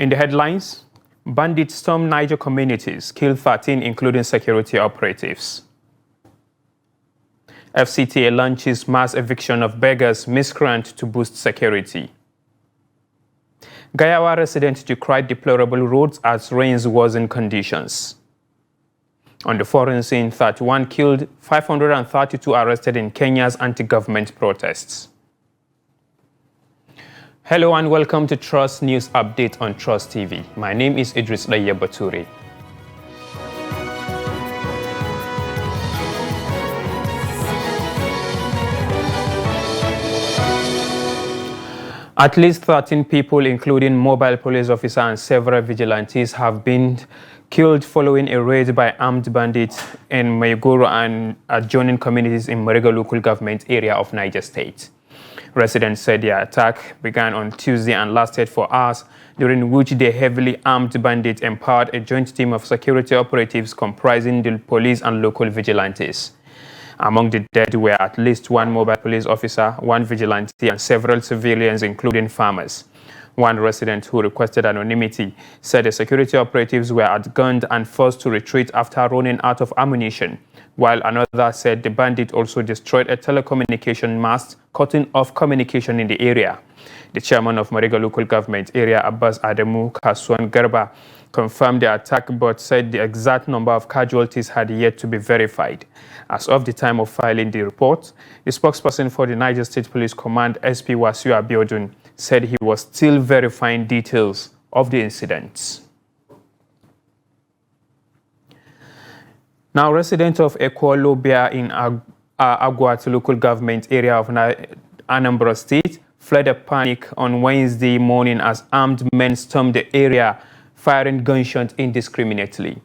In the headlines, bandits storm Niger communities, kill 13 including security operatives. FCT launches mass eviction of beggars, miscreant to boost security. Gayawa residents decried deplorable roads as rains worsen conditions. On the foreign scene, 31 killed, 532 arrested in Kenya's anti-government protests. Hello and welcome to Trust News Update on Trust TV. My name is Idris Bature. At least 13 people, including mobile police officer and several vigilantes, have been killed following a raid by armed bandits in Maigoro and adjoining communities in Mariga local government area of Niger State. Residents said the attack began on Tuesday and lasted for hours, during which the heavily armed bandits empowered a joint team of security operatives comprising the police and local vigilantes. Among the dead were at least one mobile police officer, one vigilante, and several civilians, including farmers. One resident who requested anonymity said the security operatives were outgunned and forced to retreat after running out of ammunition, while another said the bandit also destroyed a telecommunication mast, cutting off communication in the area. The chairman of Mariga local government area, Abbas Adamu Kasuan Garba, confirmed the attack but said the exact number of casualties had yet to be verified. As of the time of filing the report, the spokesperson for the Niger State Police Command, SP Wasiu Abiodun, said he was still verifying details of the incidents. Now, residents of Ekwolobia in Agwat local government area of Anambra State fled a panic on Wednesday morning as armed men stormed the area, firing gunshots indiscriminately.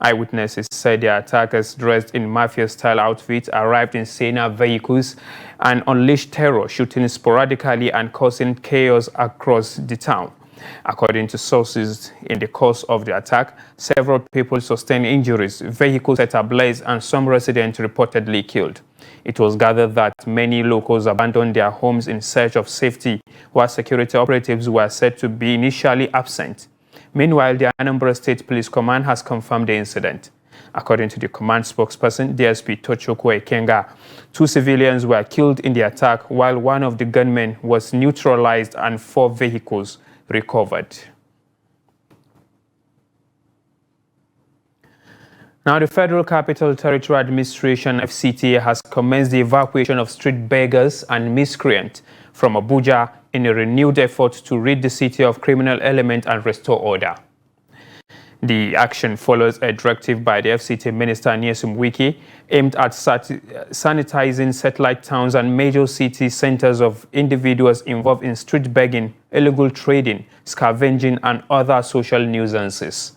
Eyewitnesses said the attackers, dressed in mafia-style outfits, arrived in Sena vehicles and unleashed terror, shooting sporadically and causing chaos across the town. According to sources, in the course of the attack, several people sustained injuries, vehicles set ablaze, and some residents reportedly killed. It was gathered that many locals abandoned their homes in search of safety, while security operatives were said to be initially absent. Meanwhile, the Anambra State Police Command has confirmed the incident. According to the command spokesperson, DSP Tochukwu Ekenga, 2 civilians were killed in the attack, while one of the gunmen was neutralized and 4 vehicles recovered. Now, the Federal Capital Territory Administration, FCT, has commenced the evacuation of street beggars and miscreants from Abuja in a renewed effort to rid the city of criminal element and restore order. The action follows a directive by the FCT Minister Nyesom Wike aimed at sanitizing satellite towns and major city centers of individuals involved in street begging, illegal trading, scavenging, and other social nuisances.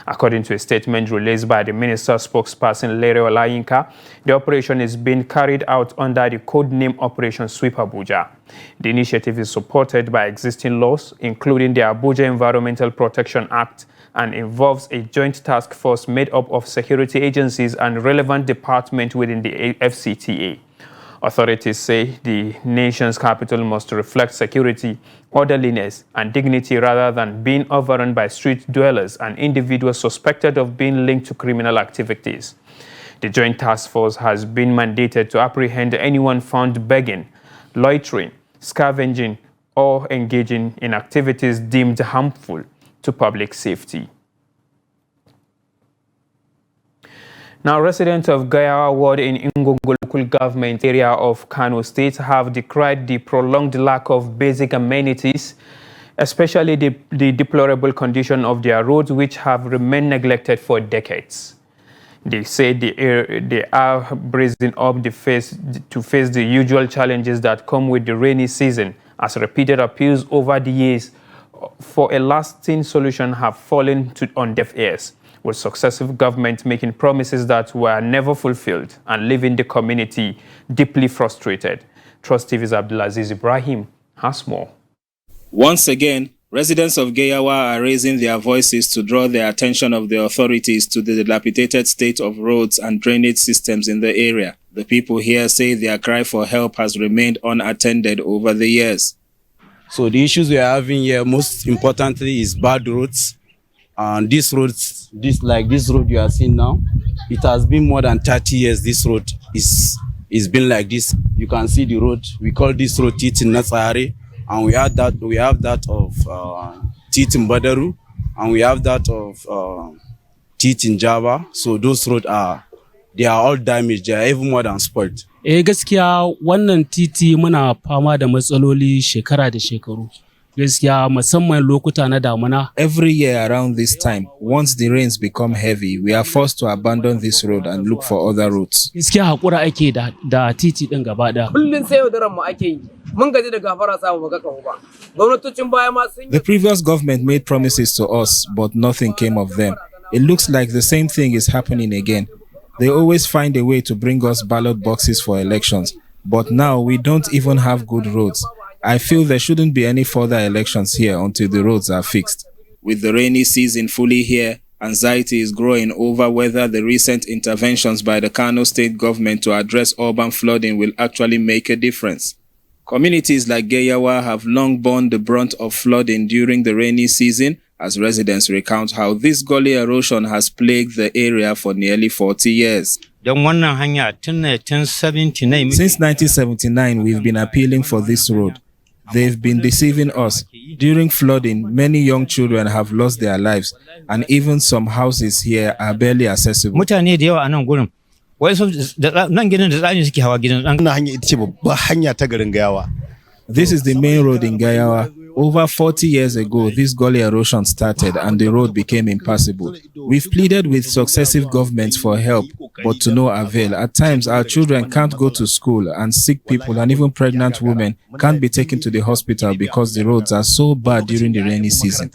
According to a statement released by the minister's spokesperson, Lere Olayinka, the operation is being carried out under the codename Operation Sweep Abuja. The initiative is supported by existing laws, including the Abuja Environmental Protection Act, and involves a joint task force made up of security agencies and relevant departments within the FCTA. Authorities say the nation's capital must reflect security, orderliness, and dignity rather than being overrun by street dwellers and individuals suspected of being linked to criminal activities. The Joint Task Force has been mandated to apprehend anyone found begging, loitering, scavenging, or engaging in activities deemed harmful to public safety. Now, residents of Gayawa ward in Ingongo local government area of Kano State have decried the prolonged lack of basic amenities, especially the deplorable condition of their roads, which have remained neglected for decades. They say they are bracing up to face the usual challenges that come with the rainy season, as repeated appeals over the years for a lasting solution have fallen on deaf ears, with successive governments making promises that were never fulfilled and leaving the community deeply frustrated. Trust TV's Abdulaziz Ibrahim has more. Once again, residents of Gayawa are raising their voices to draw the attention of the authorities to the dilapidated state of roads and drainage systems in the area. The people here say their cry for help has remained unattended over the years. So the issues we are having here, most importantly, is bad roads. And these roads, this road you are seeing now, it has been more than 30 years. This road is been like this. You can see the road. We call this road Titin Nasari, and we have that of Titin Badaru, and we have that of Titin Java. So those roads they are all damaged. They are even more than spoiled. Gaskiya wannan titi muna fama da matsaloli shekara da shekaru. Gaskiya musamman lokuta na damuna. Every year around this time, once the rains become heavy, we are forced to abandon this road and look for other routes. Gaskiya hakura ake da titi din gaba daya. Kullun sai yaudaran mu ake yi. Mun gaji da gafara samu baka kawo ba. Gwamnatocin baya ma sun. The previous government made promises to us, but nothing came of them. It looks like the same thing is happening again. They always find a way to bring us ballot boxes for elections, but now we don't even have good roads. I feel there shouldn't be any further elections here until the roads are fixed. With the rainy season fully here, anxiety is growing over whether the recent interventions by the Kano state government to address urban flooding will actually make a difference. Communities like Geyawa have long borne the brunt of flooding during the rainy season, as residents recount how this gully erosion has plagued the area for nearly 40 years. Since 1979, we've been appealing for this road. They've been deceiving us. During flooding, many young children have lost their lives, and even some houses here are barely accessible. This is the main road in Gayawa. Over 40 years ago, this gully erosion started and the road became impassable. We've pleaded with successive governments for help, but to no avail. At times, our children can't go to school, and sick people and even pregnant women can't be taken to the hospital because the roads are so bad during the rainy season.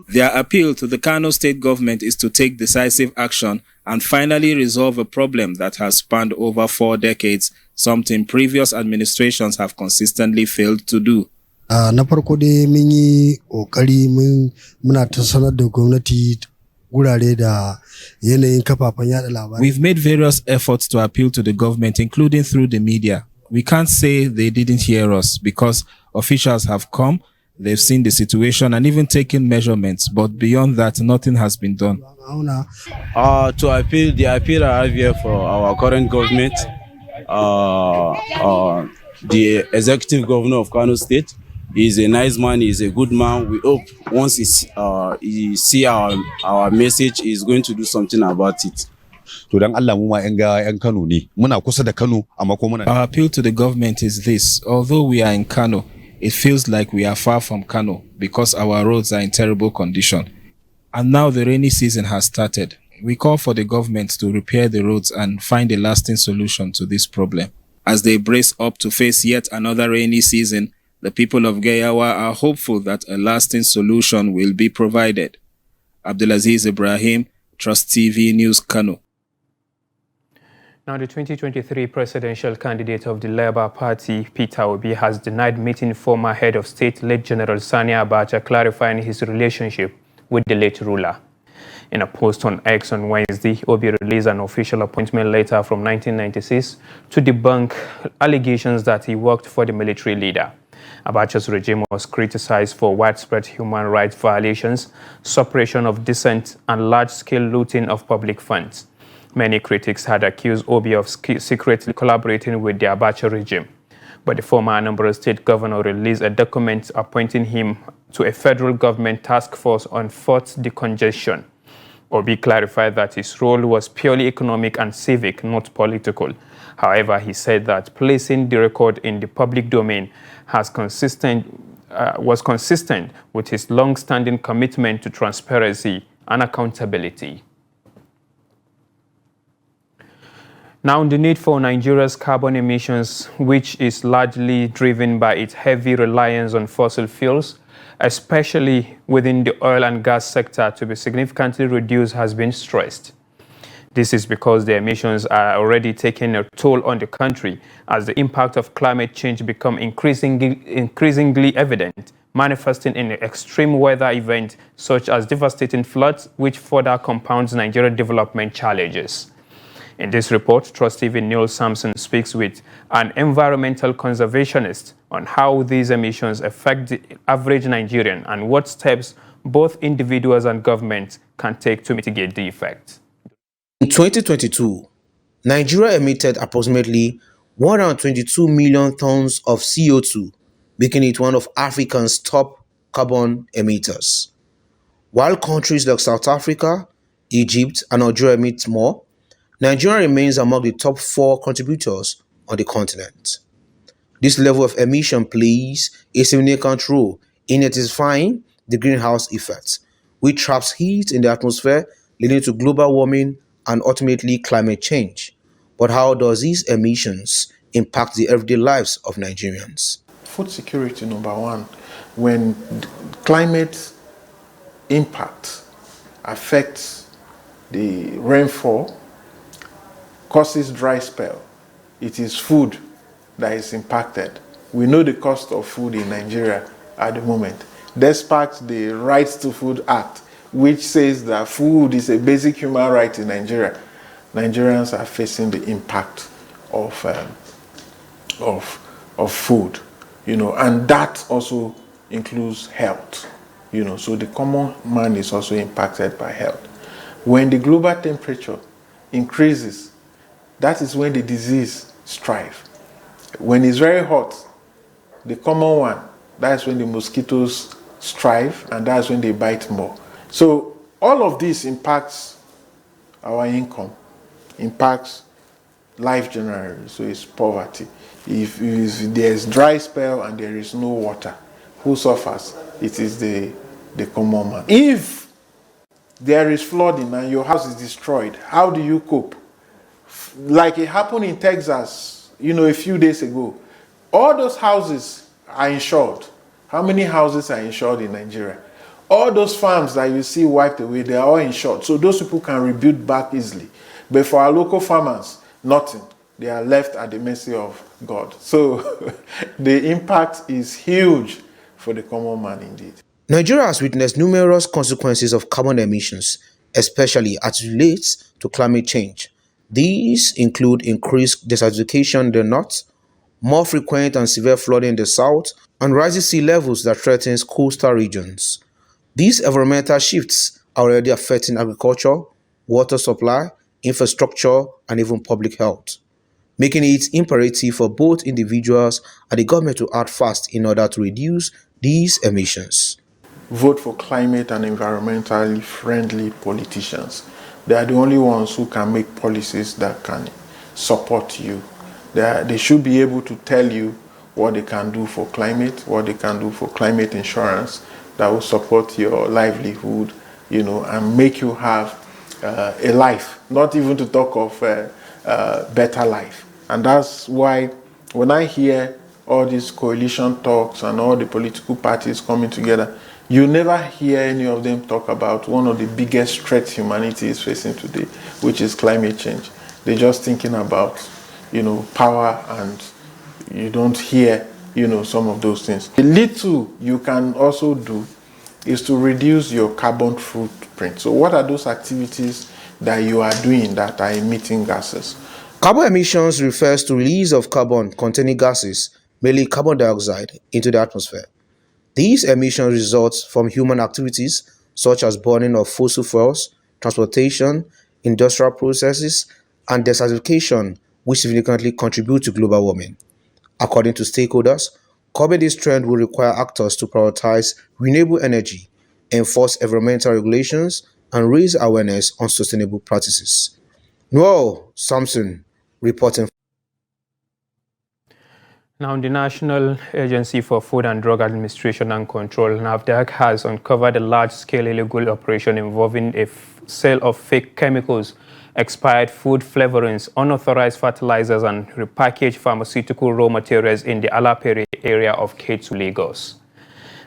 Their appeal to the Kano state government is to take decisive action and finally resolve a problem that has spanned over 4 decades, something previous administrations have consistently failed to do. Na farko dai mun yi kokari muna ta sanar da gwamnati gurare da yanayin kafafen yada labarai. We've made various efforts to appeal to the government, including through the media. We can't say they didn't hear us because officials have come, they've seen the situation and even taken measurements, but beyond that, nothing has been done. To appeal, the appeal I have here for our current government, the executive governor of Kano State. He's a nice man, he's a good man. We hope once he see our message, he's going to do something about it. Our appeal to the government is this: although we are in Kano, it feels like we are far from Kano because our roads are in terrible condition. And now the rainy season has started. We call for the government to repair the roads and find a lasting solution to this problem. As they brace up to face yet another rainy season, the people of Geyawa are hopeful that a lasting solution will be provided. Abdulaziz Ibrahim, Trust TV News, Kano. Now, the 2023 presidential candidate of the Labour Party, Peter Obi, has denied meeting former head of state, late General Sani Abacha, clarifying his relationship with the late ruler. In a post on X on Wednesday, Obi released an official appointment letter from 1996 to debunk allegations that he worked for the military leader. Abacha's regime was criticized for widespread human rights violations, suppression of dissent, and large-scale looting of public funds. Many critics had accused Obi of secretly collaborating with the Abacha regime. But the former Anambra State governor released a document appointing him to a federal government task force on forced decongestion. Obi clarified that his role was purely economic and civic, not political. However, he said that placing the record in the public domain was consistent with his long-standing commitment to transparency and accountability. Now, the need for Nigeria's carbon emissions, which is largely driven by its heavy reliance on fossil fuels, especially within the oil and gas sector, to be significantly reduced has been stressed. This is because the emissions are already taking a toll on the country as the impact of climate change become increasingly evident, manifesting in extreme weather events such as devastating floods, which further compounds Nigeria's development challenges. In this report, Trust TV Neil Sampson speaks with an environmental conservationist on how these emissions affect the average Nigerian and what steps both individuals and government can take to mitigate the effects. In 2022, Nigeria emitted approximately 122 million tons of CO2, making it one of Africa's top carbon emitters. While countries like South Africa, Egypt, and Nigeria emit more, Nigeria remains among the top 4 contributors on the continent. This level of emission plays a significant role in intensifying the greenhouse effect, which traps heat in the atmosphere, leading to global warming and ultimately climate change. But how does these emissions impact the everyday lives of Nigerians? Food security, number one. When climate impact affects the rainfall, causes dry spell, it is food that is impacted. We know the cost of food in Nigeria at the moment, despite the Rights to Food Act, which says that food is a basic human right in Nigeria. Nigerians are facing the impact of food, and that also includes health, so the common man is also impacted by health. When the global temperature increases, that is when the disease strive. When it's very hot, the common one, that's when the mosquitoes strive, and that's when they bite more. So all of this impacts our income, impacts life generally, so it's poverty. If there's dry spell and there is no water, who suffers? It is the common man. If there is flooding and your house is destroyed, how do you cope? Like it happened in Texas, a few days ago. All those houses are insured. How many houses are insured in Nigeria? All those farms that you see wiped away, they are all insured. So those people can rebuild back easily. But for our local farmers, nothing. They are left at the mercy of God. So the impact is huge for the common man indeed. Nigeria has witnessed numerous consequences of carbon emissions, especially as it relates to climate change. These include increased desertification in the north, more frequent and severe flooding in the south, and rising sea levels that threatens coastal regions. These environmental shifts are already affecting agriculture, water supply, infrastructure, and even public health, making it imperative for both individuals and the government to act fast in order to reduce these emissions. Vote for climate and environmentally friendly politicians. They are the only ones who can make policies that can support you. They should be able to tell you what they can do for climate, what they can do for climate insurance that will support your livelihood, and make you have a life, not even to talk of a better life. And that's why when I hear all these coalition talks and all the political parties coming together, you never hear any of them talk about one of the biggest threats humanity is facing today, which is climate change. They're just thinking about, power, and you don't hear, some of those things. The little you can also do is to reduce your carbon footprint. So what are those activities that you are doing that are emitting gases? Carbon emissions refers to release of carbon-containing gases, mainly carbon dioxide, into the atmosphere. These emissions result from human activities such as burning of fossil fuels, transportation, industrial processes, and desertification, which significantly contribute to global warming. According to stakeholders, curbing this trend will require actors to prioritize renewable energy, enforce environmental regulations, and raise awareness on sustainable practices. Noel Samson reporting. Now, the National Agency for Food and Drug Administration and Control, NAFDAC, has uncovered a large-scale illegal operation involving a sale of fake chemicals, expired food flavorings, unauthorized fertilizers, and repackaged pharmaceutical raw materials in the Alapere area of Ketu, Lagos.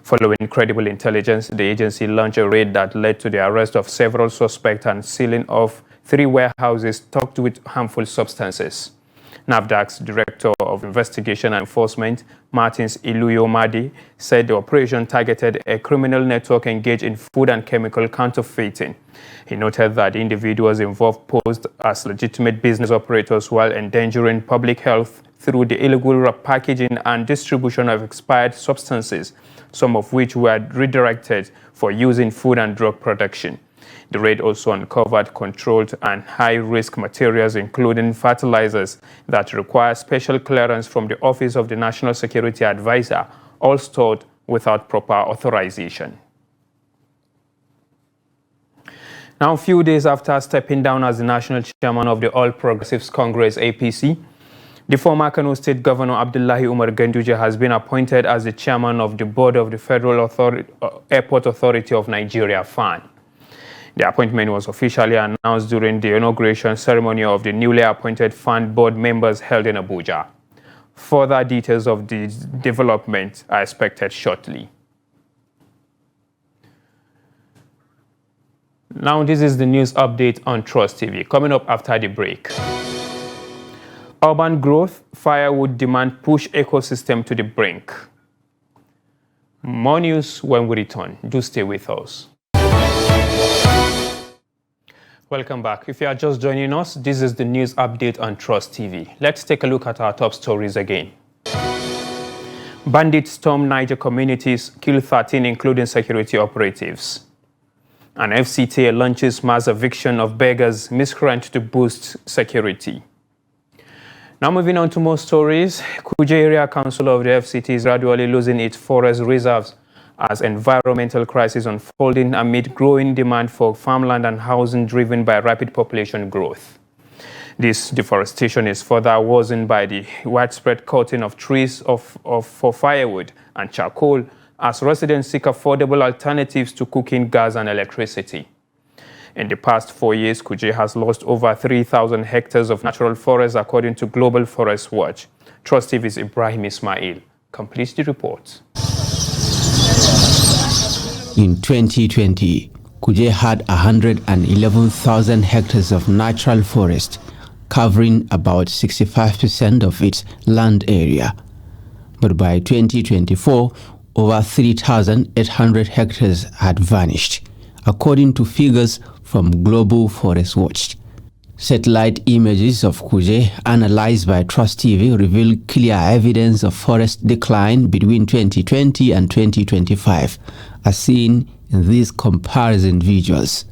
Following credible intelligence, the agency launched a raid that led to the arrest of several suspects and sealing of 3 warehouses stocked with harmful substances. NAFDAC's Director of Investigation and Enforcement, Martins Iluyomadi, said the operation targeted a criminal network engaged in food and chemical counterfeiting. He noted that individuals involved posed as legitimate business operators while endangering public health through the illegal packaging and distribution of expired substances, some of which were redirected for use in food and drug production. The raid also uncovered controlled and high-risk materials, including fertilizers that require special clearance from the Office of the National Security Advisor, all stored without proper authorization. Now, a few days after stepping down as the national chairman of the All Progressives Congress, APC, the former Kano State Governor Abdullahi Umar Ganduje has been appointed as the chairman of the board of the Federal Airport Authority of Nigeria, FAN. The appointment was officially announced during the inauguration ceremony of the newly appointed FAN board members held in Abuja. Further details of the development are expected shortly. Now, this is the news update on Trust TV. Coming up after the break. Urban growth, firewood demand push ecosystem to the brink. More news when we return. Do stay with us. Welcome back. If you are just joining us, this is the news update on Trust TV. Let's take a look at our top stories again. Bandits storm Niger communities, kill 13, including security operatives. And FCT launches mass eviction of beggars, miscreant to boost security. Now moving on to more stories. Kuje Area Council of the FCT is gradually losing its forest reserves as environmental crisis unfolding amid growing demand for farmland and housing driven by rapid population growth. This deforestation is further worsened by the widespread cutting of trees for firewood and charcoal as residents seek affordable alternatives to cooking gas and electricity. In the past 4 years, Kuje has lost over 3,000 hectares of natural forest, according to Global Forest Watch. Trust TV's Ibrahim Ismail completes the report. In 2020, Kuje had 111,000 hectares of natural forest, covering about 65% of its land area. But by 2024, over 3,800 hectares had vanished, according to figures from Global Forest Watch. Satellite images of Kuje analyzed by Trust TV reveal clear evidence of forest decline between 2020 and 2025, as seen in these comparison visuals.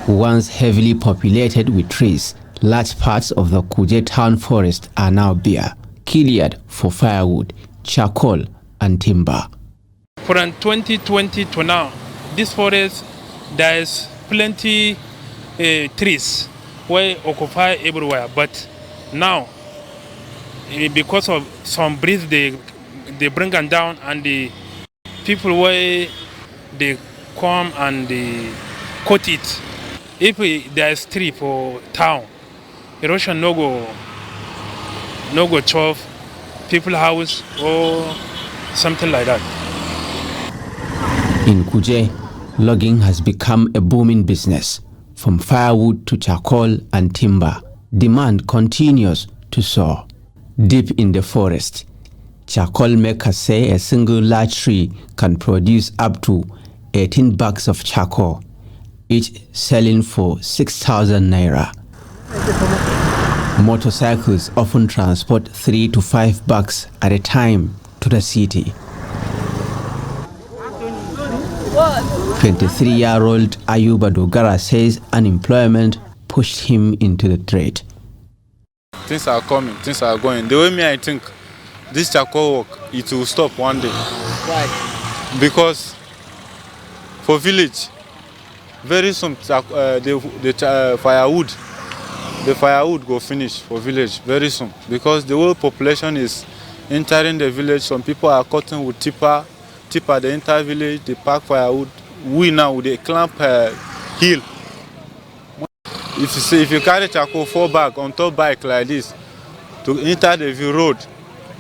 Once heavily populated with trees, large parts of the Kuje town forest are now bare, cleared for firewood, charcoal and timber. From 2020 to now, this forest, there is plenty trees where occupy everywhere, but now because of some breeze they bring them down, and the people where they come and they cut it. If there is tree for town, erosion no go chop people house or something like that. In Kuje, logging has become a booming business. From firewood to charcoal and timber, demand continues to soar. Deep in the forest, charcoal makers say a single large tree can produce up to 18 bags of charcoal, each selling for 6,000 naira. Motorcycles often transport 3 to 5 bags at a time to the city. 23-year-old Ayuba Dogara says unemployment pushed him into the trade. Things are coming, things are going. The way I think this charcoal work, it will stop one day. Why? Because for village, very soon the firewood go finish for village very soon, because the whole population is entering the village. Some people are cutting with tipper the entire village, they pack firewood. We now they clamp hill. If you carry charcoal 4 bags on top bike like this to enter the view road,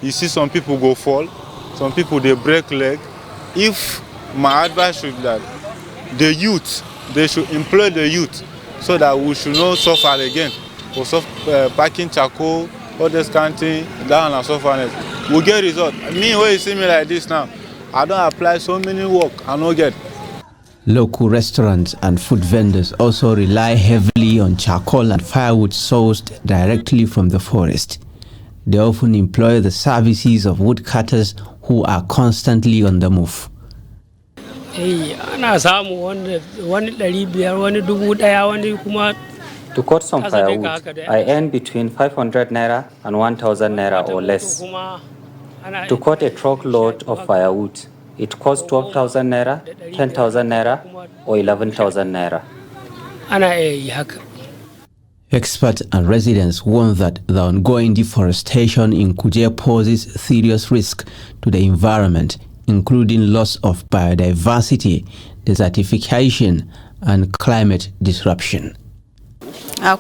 you see some people go fall, some people they break leg. If my advice should be that the youth, they should employ the youth so that we should not suffer again. For packing charcoal, all this kind of thing, down and suffering. We get result. Me, when you see me like this now, I don't apply so many work, I don't get. Local restaurants and food vendors also rely heavily on charcoal and firewood sourced directly from the forest. They often employ the services of woodcutters who are constantly on the move. To cut some firewood, I earn between 500 naira and 1,000 naira or less. To cut a truckload of firewood, it costs 12,000 naira, 10,000 naira, or 11,000 naira. Experts and residents warn that the ongoing deforestation in Kuje poses serious risk to the environment, including loss of biodiversity, desertification, and climate disruption. I'm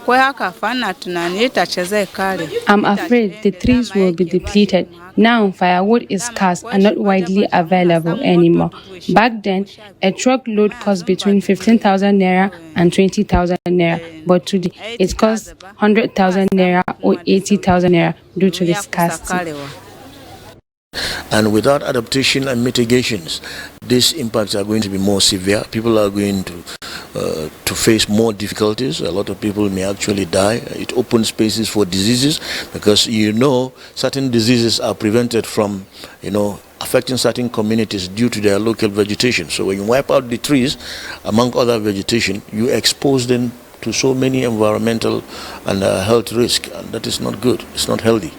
afraid the trees will be depleted. Now firewood is scarce and not widely available anymore. Back then, a truckload cost between 15,000 naira and 20,000 naira, but today it costs 100,000 naira or 80,000 naira due to the scarcity. And without adaptation and mitigations, these impacts are going to be more severe. People are going to face more difficulties. A lot of people may actually die. It opens spaces for diseases because, certain diseases are prevented from, affecting certain communities due to their local vegetation. So when you wipe out the trees, among other vegetation, you expose them to so many environmental and health risks, and that is not good. It's not healthy.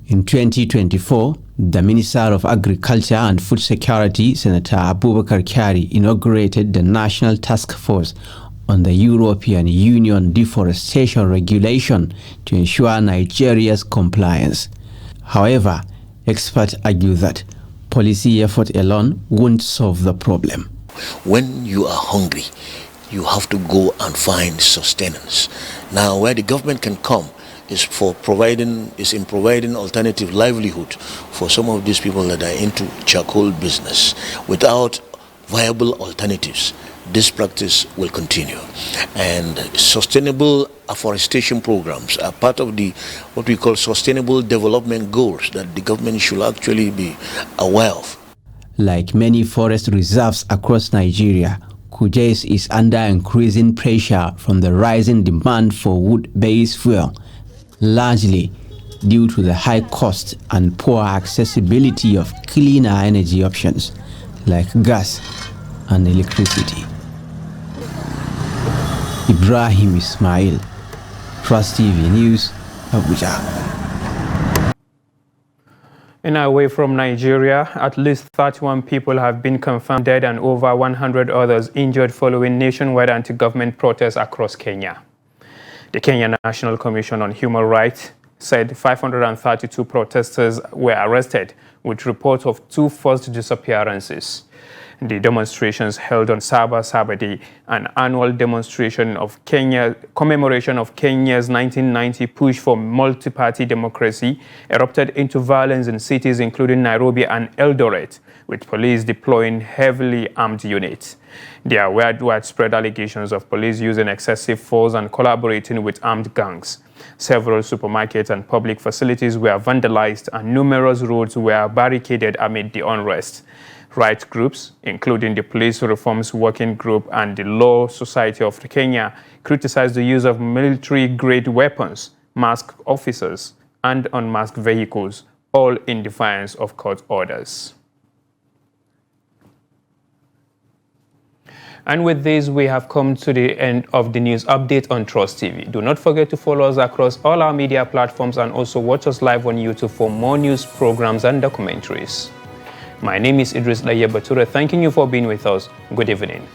In 2024, the Minister of Agriculture and Food Security, Senator Abubakar Kyari, inaugurated the National Task Force on the European Union Deforestation Regulation to ensure Nigeria's compliance. However, experts argue that policy effort alone won't solve the problem. When you are hungry, you have to go and find sustenance. Now, where the government can come is in providing alternative livelihood for some of these people that are into charcoal business. Without viable alternatives, this practice will continue. And sustainable afforestation programs are part of what we call sustainable development goals that the government should actually be aware of. Like many forest reserves across Nigeria, Kuje is under increasing pressure from the rising demand for wood-based fuel, largely due to the high cost and poor accessibility of cleaner energy options like gas and electricity. Ibrahim Ismail, Trust TV News, Abuja. And away from Nigeria, at least 31 people have been confirmed dead and over 100 others injured following nationwide anti-government protests across Kenya. The Kenya National Commission on Human Rights said 532 protesters were arrested, with reports of 2 forced disappearances. The demonstrations held on Sabbath, an annual demonstration of commemoration of Kenya's 1990 push for multi-party democracy, erupted into violence in cities including Nairobi and Eldoret, with police deploying heavily armed units. There were widespread allegations of police using excessive force and collaborating with armed gangs. Several supermarkets and public facilities were vandalized and numerous roads were barricaded amid the unrest. Rights groups, including the Police Reforms Working Group and the Law Society of Kenya, criticized the use of military-grade weapons, masked officers, and unmasked vehicles, all in defiance of court orders. And with this, we have come to the end of the news update on Trust TV. Do not forget to follow us across all our media platforms and also watch us live on YouTube for more news programs and documentaries. My name is Idris Laye Bature, thanking you for being with us. Good evening.